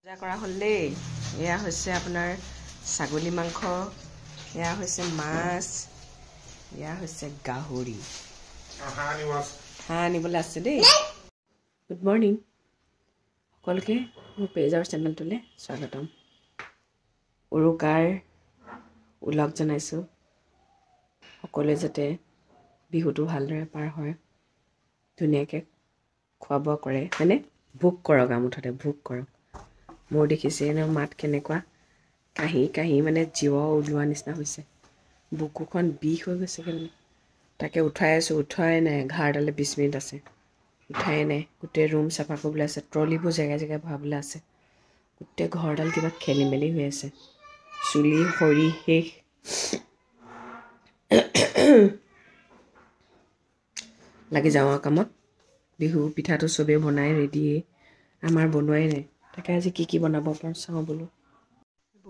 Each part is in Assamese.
পূজা কৰা হ'ল দেই। এয়া হৈছে আপোনাৰ ছাগলী মাংস, এয়া হৈছে মাছ, এয়া হৈছে গাহৰি। হাঁহ আনিবলৈ আছে দেই। গুড মৰ্ণিং সকলোকে, মোৰ পেজ আৰু চেনেলটোলৈ স্বাগতম। উৰুকাৰ ওলগ জনাইছোঁ। সকলোৱে যাতে বিহুটো ভালদৰে পাৰ হয়, ধুনীয়াকৈ খোৱা বোৱা কৰে, হয়নে? ভোগ কৰক আৰু মুঠতে ভোগ কৰক। মোৰ দেখিছে ন মাত কেনেকুৱা কাহি কাহি মানে জীৱ ওলোৱা নিচিনা হৈছে। বুকুখন বিষ হৈ গৈছেগৈ মানে। তাকে উঠাই আছোঁ, উঠাই নাই। 11টালৈ 20 মিনিট আছে, উঠাই নাই। গোটেই ৰুম চাফা কৰিবলৈ আছে, ট্ৰলিবোৰ জেগাই জেগাই ভৰাবলৈ আছে। গোটেই ঘৰডাল কিবা খেলি মেলি হৈ আছে। চুলি সৰি শেষ। লাগি যাওঁ আৰু কামত। বিহু পিঠাটো চবেই বনাই ৰেডিয়ে, আমাৰ বনোৱাই নাই। তাকে আজি কি কি বনাব পাৰোঁ চাওঁ বোলো।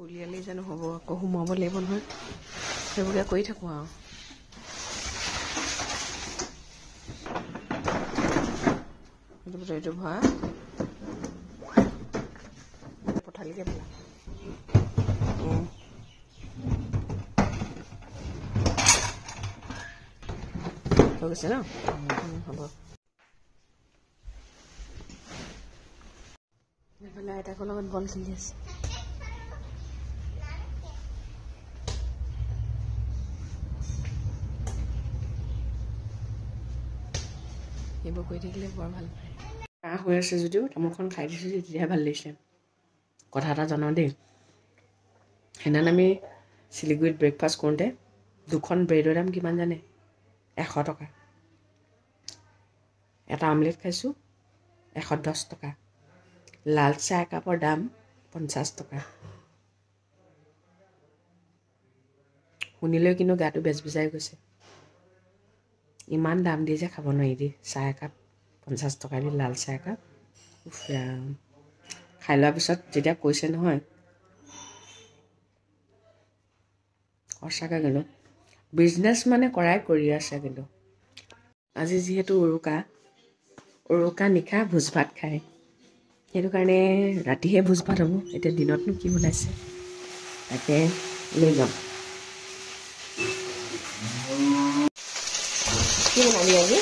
উলিয়ালেই জানো হ'ব, আকৌ সোমাব লাগিব নহয়। সেইবোৰকে কৰি থাকোঁ আৰু। এইটো ভৰা পঠালিকে পেলা। হৈ গৈছে ন? হ'ব। এইফালে আইতাকৰ লগত বল খেলি আছে। এইবোৰ কৰি থাকিলে বৰ ভাল পায়। কাহ হৈ আছে যদিও তামোলখন খাই দিছোঁ যে তেতিয়াহে ভাল লাগিছে। কথা এটা জনাওঁ দেই, সেইদিনা আমি শিলিগুৰিত ব্ৰেকফাষ্ট কৰোঁতে 2খন ব্ৰেডৰ দাম কিমান জানে? 100 টকা। এটা আমলেট খাইছোঁ 110 টকা। লাল চাহ একাপৰ দাম 50 টকা। শুনিলৈ কিন্তু গাটো বেজবেজাই গৈছে। ইমান দাম দি যে খাব নোৱাৰি দেই। চাহ একাপ 50 টকা দি, লাল চাহ একাপ। উফ ৰাম। খাই লোৱাৰ পিছত যেতিয়া কৈছে নহয়, সঁচাকৈ কিন্তু বিজনেছ মানে কৰাই কৰি আছে। কিন্তু আজি যিহেতু উৰুকা নিশা ভোজ ভাত খায়, সেইটো কাৰণে ৰাতিহে ভোজ ভাত হ'ব। এতিয়া দিনতনো কি বনাইছে তাকে লৈ যাম। কি বনাবি আজি?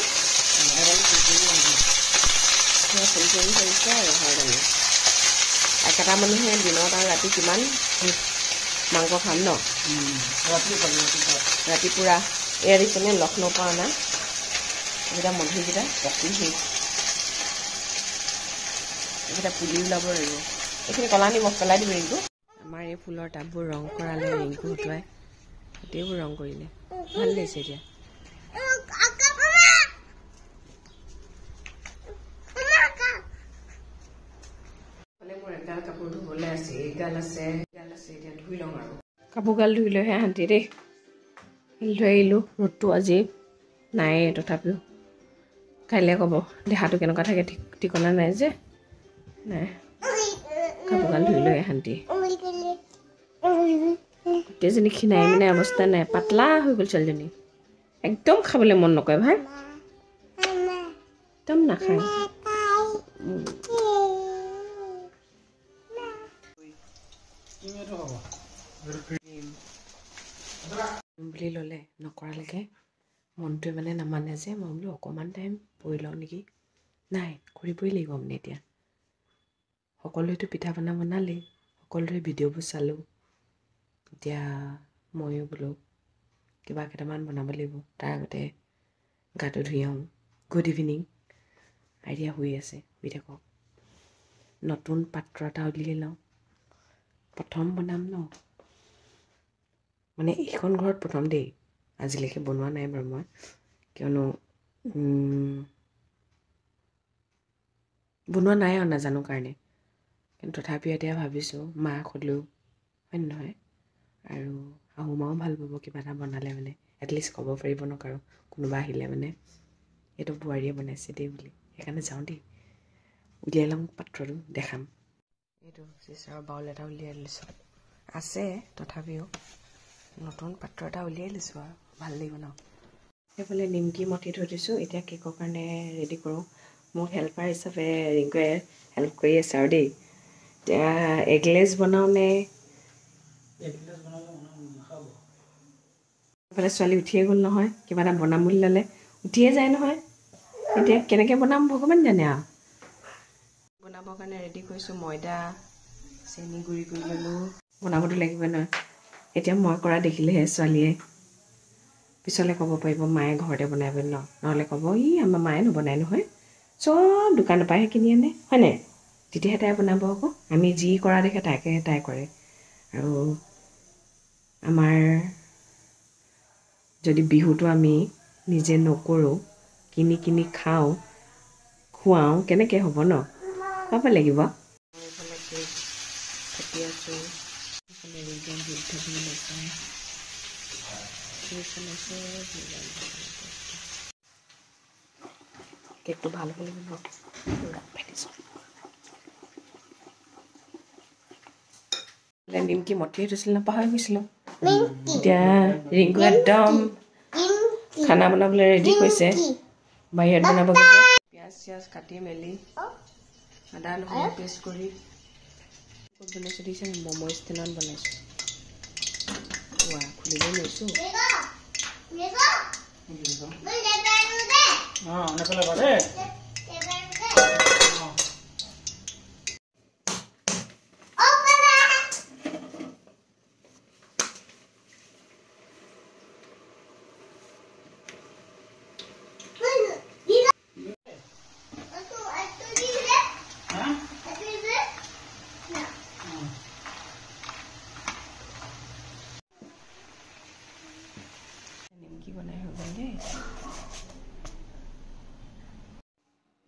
ফুলকবি কৰিছে আৰু ৰহৰ দালি। একেটা মানুহে দিনত আৰু ৰাতি কিমান মাংস খাম ন? ৰাতি পুৰা এয়া দিছেনে লক্ষ্ণৌৰ পৰা অনা এইকেইটা মধুৰকেইটা পকি শেষ। এইকেইটা পুলি ওলাব লাগিব। এইখিনি কলা নিমখ পেলাই দিবি ৰিংকু। আমাৰ এই ফুলৰ টাববোৰ ৰং কৰালে ৰিংকু হতুৱাই, গোটেইবোৰ ৰং কৰিলে। ভাল লাগিছে এতিয়া। মোৰ এগাল কাপোৰ ধুবলৈ আছে, এইগাল আছে এতিয়া ধুই লওঁ আৰু। কাপোৰগাল ধুই লৈহে শান্তি দেই। ধুই আহিলোঁ। ৰ'দটো আজি নায়েই, তথাপিও কাইলৈ ক'ব দেহাটো কেনেকুৱা থাকে ঠিকনা নাই যে। নাই, কাপোৰগাল ধুই লৈহে শান্তি। গোটেইজনী ক্ষীণাই মিনাই অৱস্থা নাই, পাতলা হৈ গ'ল ছোৱালীজনী। একদম খাবলৈ মন নকৰে ভাই, একদম নাখায়। বুলি ল'লে নকৰালৈকে মনটোৱে মানে নামানে যে। মই বোলো অকণমান টাইম পৰি লওঁ নেকি। নাই, কৰিবই লাগিব মানে এতিয়া। সকলোৱেতো পিঠা পনা বনালেই, সকলোৰে ভিডিঅ'বোৰ চালোঁ। এতিয়া ময়ো বোলো কিবা কেইটামান বনাব লাগিব। তাৰ আগতে গাটো ধুই আহোঁ। Good evening. আইডিয়া শুই আছে, শুই থাকক। নতুন পাত্ৰ এটা উলিয়াই লওঁ। প্ৰথম বনাম ন, মানে এইখন ঘৰত প্ৰথম দেই। আজিলৈকে বনোৱা নাই বাৰু মই, কিয়নো বনোৱা নাই আৰু নাজানো কাৰণে। কিন্তু তথাপিও এতিয়া ভাবিছোঁ মাক হ'লেও, হয় নহয়? আৰু শাহু মাও ভাল পাব কিবা এটা বনালে মানে। এটলিষ্ট ক'ব পাৰিব ন কাৰো, কোনোবা আহিলে মানে এইটো বোৱাৰীয়ে বনাইছে দেই বুলি। সেইকাৰণে যাওঁ দেই, উলিয়াই লওঁ পাত্ৰটো, দেখাম। এইটো চিচাৰৰ বাউল এটা উলিয়াই লৈছোঁ। আছে তথাপিও নতুন পাত্ৰ এটা উলিয়াই লৈছোঁ আৰু ভাল লাগিব ন। সেইফালে নিমকি মঠি থৈ দিছোঁ। এতিয়া কেকৰ কাৰণে ৰেডি কৰোঁ। মোক হেল্পাৰ হিচাপে ৰিংকুৱে হেল্প কৰি আছে আৰু দেই। এগলেছ বনাওঁ নে এইফালে ছোৱালী উঠিয়ে গ'ল নহয় কিবা এটা বনাম বুলি ল'লে উঠিয়ে যায় নহয় এতিয়া কেনেকৈ বনাম ভগৱান জানে আৰু বনাবৰ কাৰণে ৰেডি কৰিছোঁ ময়দা চেনি গুড়ি কৰি ল'লোঁ বনাবতো লাগিব নহয় এতিয়া মই কৰা দেখিলেহে ছোৱালীয়ে পিছলৈ ক'ব পাৰিব মায়ে ঘৰতে বনাই বুলি নহ'লে ক'ব ই আমাৰ মায়ে নবনাই নহয় চব দোকানৰ পৰাহে কিনি আনে হয় নাই তেতিয়াহে তাই বনাব আকৌ আমি যি কৰা দেখে তাইকেহে তাই কৰে আৰু আমাৰ যদি বিহুটো আমি নিজে নকৰোঁ কিনি কিনি খাওঁ খুৱাওঁ কেনেকৈ হ'ব ন পাব লাগিব এইফালে কেক কাটি আছোঁ এইফালে কেকটো ভাল হ'ব লাগিব নিমকি মঠিয়ে থৈছিল পাহৰি গৈছিলোঁ এতিয়া ৰিংকু একদম খানা বনাবলৈ ৰেডি কৰিছে বাহিৰত বনাব গৈছে পিঁয়াজ চিয়াজ কাটি মেলি আদা নহৰু পেষ্ট কৰি ক'ত বনাইছোঁ দিছে ম'ম' ষ্টেণ্ডত বনাইছোঁ খুলিব লৈছোঁ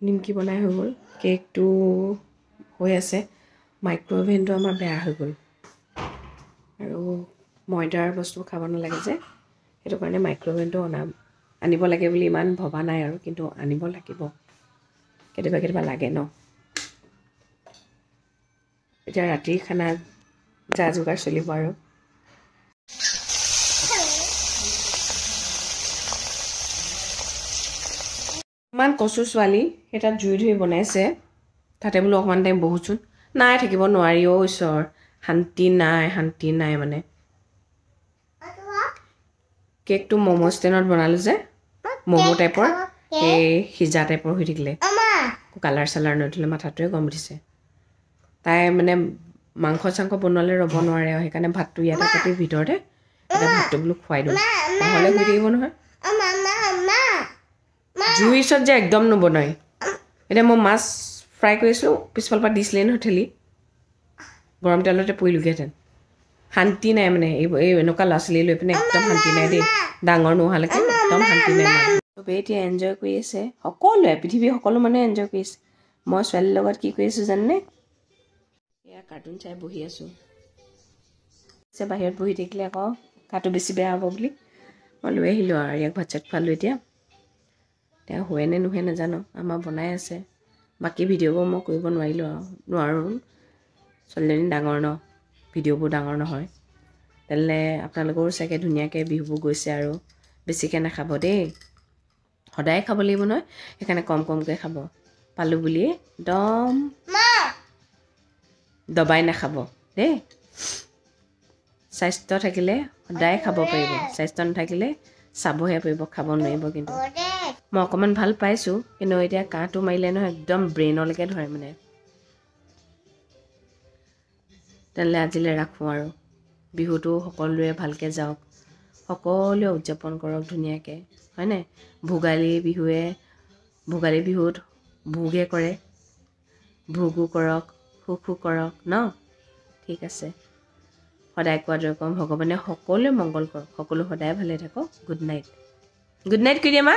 নিমকি বনাই হৈ গ'ল কেকটো হৈ আছে মাইক্ৰ'ৱেভটো আমাৰ বেয়া হৈ গ'ল আৰু ময়দাৰ বস্তু খাব নালাগে যে সেইটো কাৰণে মাইক্ৰ'ৱেভটো আনিব লাগে বুলি ইমান ভবা নাই আৰু কিন্তু আনিব লাগিব কেতিয়াবা লাগে ন এতিয়া ৰাতিৰ খানা যা যোগাৰ চলিব আৰু ইমান কচু ছোৱালী সেই তাত জুই ধুই বনাইছে তাতে বোলো অকণমান টাইম বহোচোন নাই থাকিব নোৱাৰি অ' ঈশ্বৰ শান্তি নাই মানে কেকটো ম'ম' ষ্টেণ্ডত বনালোঁ যে ম'ম' টাইপৰ সেই সিজা টাইপৰ হৈ থাকিলে কালাৰ চালাৰ নদিলে মাথাটোৱে গৰম উঠিছে তাই মানে মাংস চাংস বনোৱালে ৰ'ব নোৱাৰে আৰু সেইকাৰণে ভাতটো ইয়াতে কাটি ভিতৰতে এতিয়া ভাতটো বোলো খুৱাই দিওঁ নহ'লে হৈ থাকিব নহয় জুইৰ ওচৰত যে একদম নবনাই এতিয়া মই মাছ ফ্ৰাই কৰিছিলোঁ পিছফালৰ পৰা দিছিলেই নহয় ঠেলি গৰম তেলতে পৰিলোগৈহেঁতেন শান্তি নাই মানে এই এনেকুৱা ল'ৰা ছোৱালী লৈ পিনে একদম শান্তি নাই দেই ডাঙৰ নোহোৱালৈকে একদম শান্তি নাই চবেই এতিয়া এনজয় কৰি আছে সকলোৱে পৃথিৱীৰ সকলো মানুহে এনজয় কৰি আছে মই ছোৱালীৰ লগত কি কৰি আছোঁ জানেনে এয়া কাৰ্টুন চাই বহি আছোঁ বাহিৰত বহি থাকিলে আকৌ গাটো বেছি বেয়া হ'ব বুলি মই লৈ আহিলোঁ আৰু ইয়াক ভাত চাত খোৱালোঁ এতিয়া শুৱে নে নুশুৱে নাজানো আমাৰ বনাই আছে বাকী ভিডিঅ'বোৰ মই কৰিব নোৱাৰোঁ ছোৱালীজনী ডাঙৰ ন ভিডিঅ'বোৰ ডাঙৰ নহয় তেনেহ'লে আপোনালোকৰো চাগে ধুনীয়াকৈ বিহুবোৰ গৈছে আৰু বেছিকৈ নাখাব দেই সদায় খাব লাগিব নহয় সেইকাৰণে কমকৈ খাব পালোঁ বুলিয়ে একদম দবাই নাখাব দেই স্বাস্থ্য থাকিলে সদায় খাব পাৰিব স্বাস্থ্য নাথাকিলে চাবহে পাৰিব খাব নোৱাৰিব কিন্তু মই অকণমান ভাল পাইছোঁ কিন্তু এতিয়া কাঁহটো মাৰিলে নহয় একদম ব্ৰেইনলৈকে ধৰে মানে তেনেহ'লে আজিলৈ ৰাখোঁ আৰু বিহুটো সকলোৰে ভালকৈ যাওক সকলোৱে উদযাপন কৰক ধুনীয়াকৈ হয়নে ভোগালী বিহুত ভোগে কৰে ভোগো কৰক সুখো কৰক ন ঠিক আছে সদায় কোৱাদৰে ক'ম ভগৱানে সকলোৱে মংগল কৰক সকলো সদায় ভালে থাকক গুড নাইট কৰি দিয়া মা